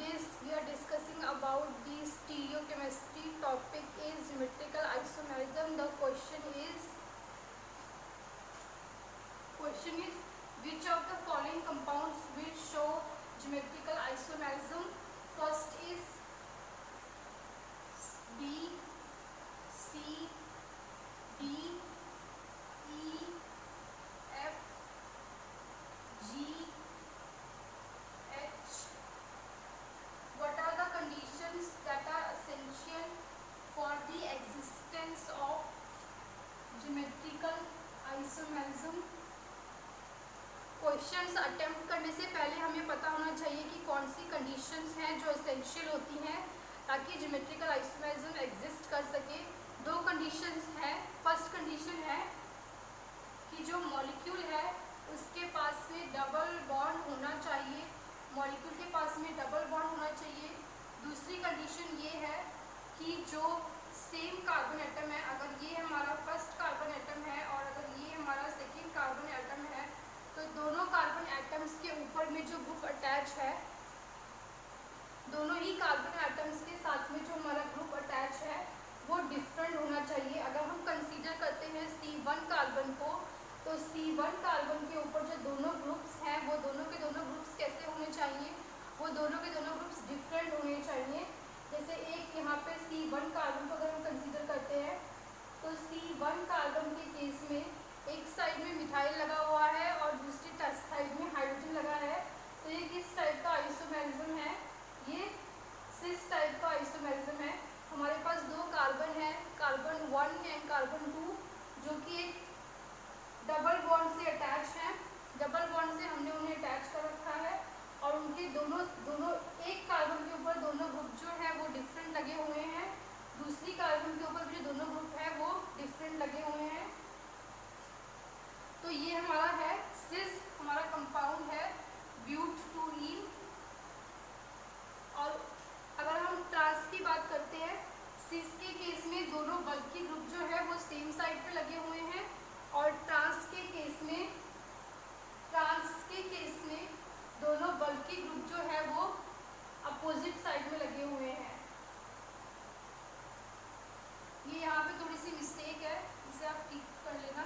Nowadays we are discussing about the stereochemistry. Topic is geometrical isomerism. The question is which of the following compounds will show geometrical isomerism? First is B, C, D, E, F, G, H. What are the conditions that are essential for the existence of geometrical isomerism? Questions attempt करने से पहले हमें पता होना चाहिए कि कौन सी conditions हैं जो एसेंशियल होती हैं ताकि ज्योमेट्रिकल आइसोमेरिज्म एग्जिस्ट कर सके। दो कंडीशंस हैं। फर्स्ट कंडीशन है कि जो मॉलिक्यूल है उसके पास में डबल बॉन्ड होना चाहिए, मॉलिक्यूल के पास में डबल बॉन्ड होना चाहिए। दूसरी कंडीशन ये है कि जो सेम कार्बन एटम है, अगर ये हमारा फर्स्ट कार्बन एटम है और अगर ये हमारा सेकेंड कार्बन एटम है, तो दोनों कार्बन एटम्स के ऊपर में जो ग्रुप अटैच है, दोनों ही कार्बन एटम्स के साथ में जो हमारा ग्रुप अटैच है वो डिफरेंट होना चाहिए। अगर हम कंसीडर करते हैं C1 कार्बन को, तो C1 कार्बन के ऊपर जो दोनों ग्रुप्स हैं वो दोनों के दोनों ग्रुप्स कैसे होने चाहिए? वो दोनों के दोनों ग्रुप्स डिफरेंट होने चाहिए। जैसे एक यहाँ पे C1 कार्बन को अगर हम कंसीडर करते हैं तो C1 कार्बन के केस में एक साइड में मिथाइल लगा हुआ है और दूसरी साइड में हाइड्रोजन लगा है, तो ये किस टाइप का आइसोमेरिज्म है? ये सिस टाइप का आइसोमेरिज्म है। हमारे पास दो कार्बन है, कार्बन 1 एंड कार्बन 2, जो कि एक डबल बॉन्ड से अटैच हैं। डबल बॉन्ड से हमने उन्हें अटैच कर रखा है और उनके दोनों एक कार्बन के ऊपर दोनों ग्रुप जो है वो डिफरेंट लगे हुए हैं, दूसरी कार्बन के ऊपर जो दोनों ग्रुप है वो डिफरेंट लगे हुए हैं। तो ये हमारा है सिस, हमारा कंपाउंड है ब्यूट-2-ईन। और अगर हम ट्रांस की बात करते हैं, सिस के केस में दोनों बल्कि ग्रुप जो है वो सेम साइड पे लगे हुए हैं और ट्रांस के केस में दोनों बल्कि ग्रुप जो है वो अपोजिट साइड में लगे हुए हैं। ये यहाँ पे थोड़ी सी मिस्टेक है, इसे आप ठीक कर लेना।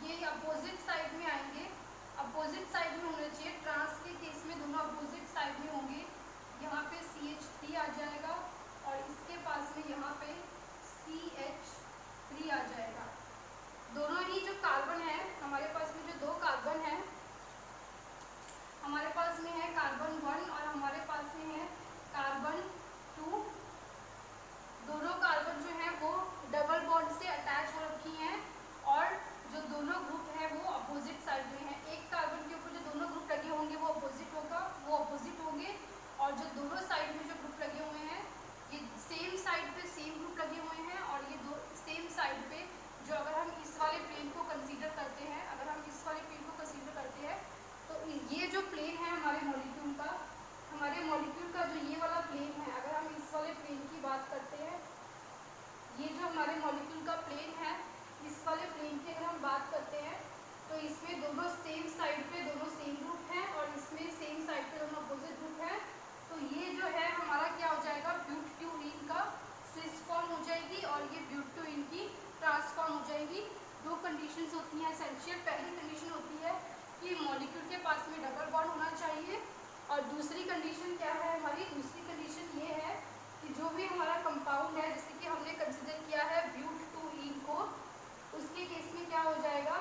ये अपोजिट साइड में आएंगे, अपोजिट साइड में होना चाहिए। ट्रांस के केस में दोनों अपोजिट साइड में होंगे। यहाँ पे CH3 आ जाएगा और इसके पास में यहाँ पे CH3 आ जाएगा। दोनों ही जो कार्बन है, हमारे पास में जो दो कार्बन है, हमारे पास में है कार्बन 1 और हमारे पास में है कार्बन 2। दोनों कार्बन जो है वो डबल बॉन्ड से अटैच हो रखी हैं और जो दोनों ग्रुप है वो अपोजिट साइड में है। एक कार्बन के ऊपर जो दोनों ग्रुप लगे होंगे वो अपोजिट होंगे और जो दोनों साइड में जो ग्रुप लगे हुए हैं ये सेम साइड पे सेम ग्रुप लगे हुए हैं और ये दो सेम साइड पे जो अगर हम इस वाले प्लेन को कंसीडर करते हैं, तो ये जो प्लेन है हमारे मॉलिक्यूल का जो ये वाला प्लेन है, अगर हम इस वाले प्लेन की बात करते हैं, ये जो हमारे मॉलिक्यूल का प्लेन है, इस वाले प्लेन की अगर हम बात करते हैं तो इसमें दोनों सेम साइड पे दोनों सेम ग्रुप हैं और इसमें सेम साइड पे दोनों अपोजिट ग्रुप हैं। तो ये जो है हमारा क्या हो जाएगा? ब्यूट-2-ईन का सिस फॉर्म हो जाएगी और ये ब्यूट-2-ईन की ट्रांस फॉर्म हो जाएगी। दो कंडीशंस होती हैं एसेंशियल। पहली कंडीशन होती है कि मॉलिक्यूल के पास में डबल बॉन्ड होना चाहिए और दूसरी कंडीशन क्या है हमारी? दूसरी कंडीशन ये है कि जो भी हमारा कंपाउंड है, जैसे कि हमने कंसिडर किया है ब्यूट-2-ईन को, उसके केस में क्या हो जाएगा?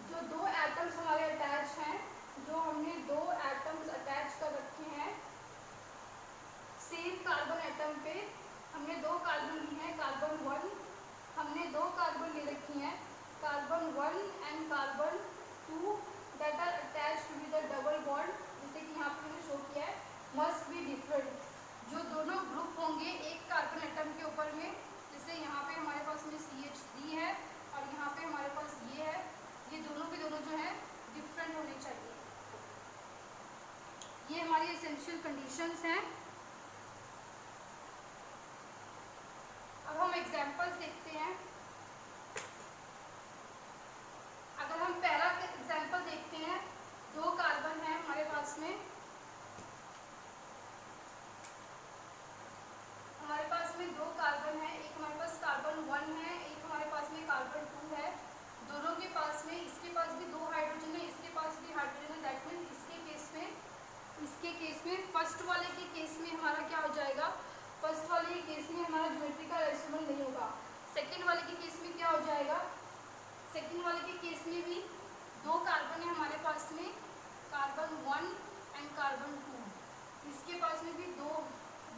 जो दो एटम्स हमारे अटैच हैं, जो हमने दो एटम्स अटैच कर रखे हैं सेम कार्बन एटम पे, हमने दो कार्बन ली हैं, कार्बन 1, हमने दो कार्बन ले रखी हैं, carbon 1 and carbon 2 that are attached with a double bond, जैसे कि यहाँ पे मैंने शो किया है, मस्ट बी डिफरेंट। जो दोनों ग्रुप होंगे एक कार्बन एटम के ऊपर में, जैसे यहाँ पे हमारे पास में CH3 है और यहाँ पे हमारे पास ये है, ये दोनों के दोनों जो है डिफरेंट होने चाहिए। ये हमारी एसेंशियल कंडीशंस हैं। अब हम एग्जांपल्स देखते हैं। अगर हम पहला एग्जांपल देखते हैं, 2 कार्बन है हमारे पास में, दो कार्बन है, एक हमारे पास कार्बन 1 है, एक हमारे पास में कार्बन 2 है। दोनों के पास में, इसके पास भी 2 हाइड्रोजन है, इसके पास भी हाइड्रोजन है। दैट मीन्स इसके केस में फर्स्ट वाले के केस में हमारा क्या हो जाएगा, फर्स्ट वाले के केस में हमारा ज्योमेट्रिकल आइसोमर नहीं होगा। सेकेंड वाले के केस में क्या हो जाएगा, सेकेंड वाले के केस में भी 2 कार्बन है हमारे पास में, कार्बन 1 एंड कार्बन 2। इसके पास में भी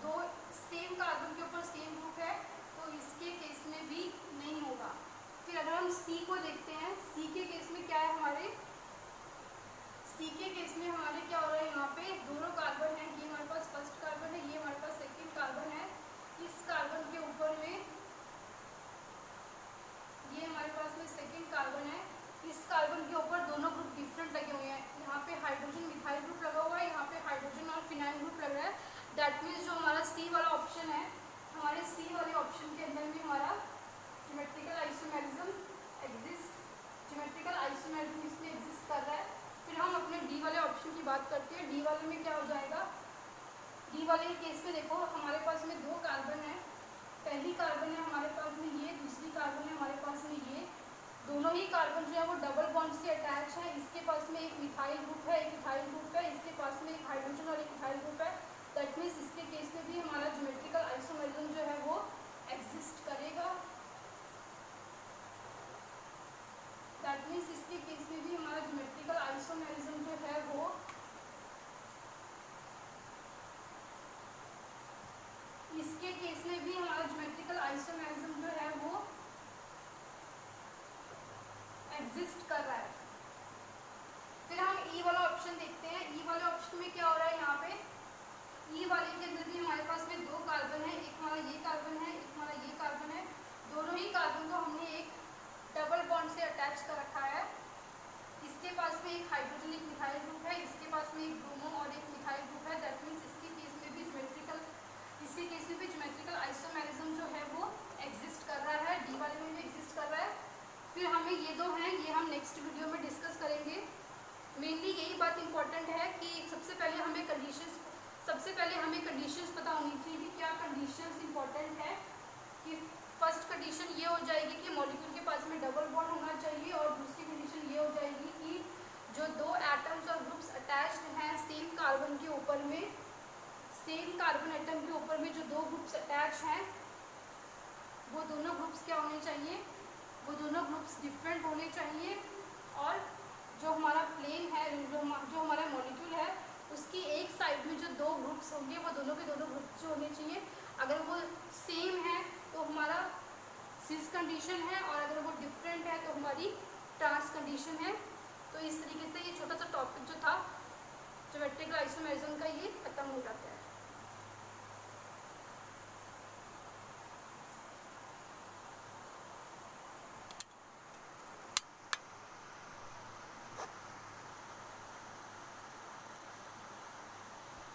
दो सेम कार्बन के ऊपर सेम ग्रुप है, तो इसके केस में भी नहीं होगा। फिर अगर हम सी को देखते हैं, सी के केस में क्या है हमारे, सी के केस में हमारे क्या हो रहा है, यहाँ पे दोनों कार्बन है, ये हमारे पास फर्स्ट कार्बन है, ये हमारे पास सेकेंड कार्बन है। इस कार्बन के ऊपर में, ये हमारे पास में सेकेंड कार्बन है, इस कार्बन के ऊपर दोनों ग्रुप डिफरेंट लगे हुए हैं। यहाँ पे हाइड्रोजन मिथाइल ग्रुप लगा हुआ है, यहाँ पे हाइड्रोजन और फिनाइल ग्रुप लग रहा है। दैट मीन्स जो हमारा सी वाला ऑप्शन है, हमारे सी वाले ऑप्शन के अंदर भी हमारा ज्योमेट्रिकल आइसोमेरिज्म इसमें एग्जिस्ट कर रहा है। फिर हम अपने डी वाले ऑप्शन की बात करते हैं। डी वाले में क्या हो जाएगा, डी वाले केस में देखो हमारे पास में 2 कार्बन है, पहली कार्बन है हमारे पास में ये, दूसरी कार्बन है हमारे पास में ये। दोनों ही कार्बन जो है वो डबल बॉन्ड से अटैच है। इसके पास में एक मिथाइल ग्रुप है, एक इथाइल ग्रुप है, इसके पास में एक हाइड्रोजन और एक इथाइल ग्रुप है। दैट मीन्स इसके केस में भी हमारा ज्योमेट्रिकल आइसोमेरिज्म जो है वो एग्जिस्ट करेगा। दैट मीन्स इसके केस में भी हमारा ज्योमेट्रिकल आइसोमेरिज्म जो है वो इसके केस में भी हमारा ज्योमेट्रिकल आइसोमेरिज्म जो है वो एग्जिस्ट कर रहा है। फिर हम ई वाला ऑप्शन देखते हैं। ई वाले ऑप्शन में क्या हो रहा है, यहाँ पे ई वाले के अंदर भी हमारे पास में 2 कार्बन है, एक हमारा ये कार्बन है, एक हमारा ये कार्बन है। दोनों ही कार्बन को हमने एक डबल बॉन्ड से अटैच कर रखा है। इसके पास में एक हाइड्रोजन एक मिथाइल ग्रुप है, इसके पास में एक ब्रोमो और एक मिथाइल ग्रुप है। दैट मीन्स इसके केस में भी ज्योमेट्रिकल आइसोमेरिज्म जो है वो एग्जिस्ट कर रहा है, डी वाले में भी एग्जिस्ट कर रहा है। फिर हमें ये 2 हैं, ये हम नेक्स्ट वीडियो में डिस्कस करेंगे। मेनली यही बात इंपॉर्टेंट है कि सबसे पहले हमें कंडीशंस पता होनी चाहिए कि क्या कंडीशंस इंपॉर्टेंट है। कि फर्स्ट कंडीशन ये हो जाएगी कि मॉलिक्यूल के पास में डबल बॉन्ड होना चाहिए, और दूसरी कंडीशन ये हो जाएगी कि जो 2 एटम्स और ग्रुप्स अटैच्ड हैं सेम कार्बन के ऊपर में, सेम कार्बन एटम के ऊपर में जो 2 ग्रुप्स अटैच हैं, वो दोनों ग्रुप्स क्या होने चाहिए, वो दोनों ग्रुप्स डिफरेंट होने चाहिए। और जो हमारा प्लेन है, जो हमारा मॉलिक्यूल है, उसकी एक साइड में जो 2 ग्रुप्स होंगे वो दोनों के दोनों ग्रुप्स जो होने चाहिए। अगर वो सेम है तो हमारा सिस कंडीशन है, और अगर वो डिफरेंट है तो हमारी ट्रांस कंडीशन है। तो इस तरीके से ये छोटा सा टॉपिक जो था ज्योमेट्रिकल आइसोमेरिज्म का, ये खत्म हो जाता है।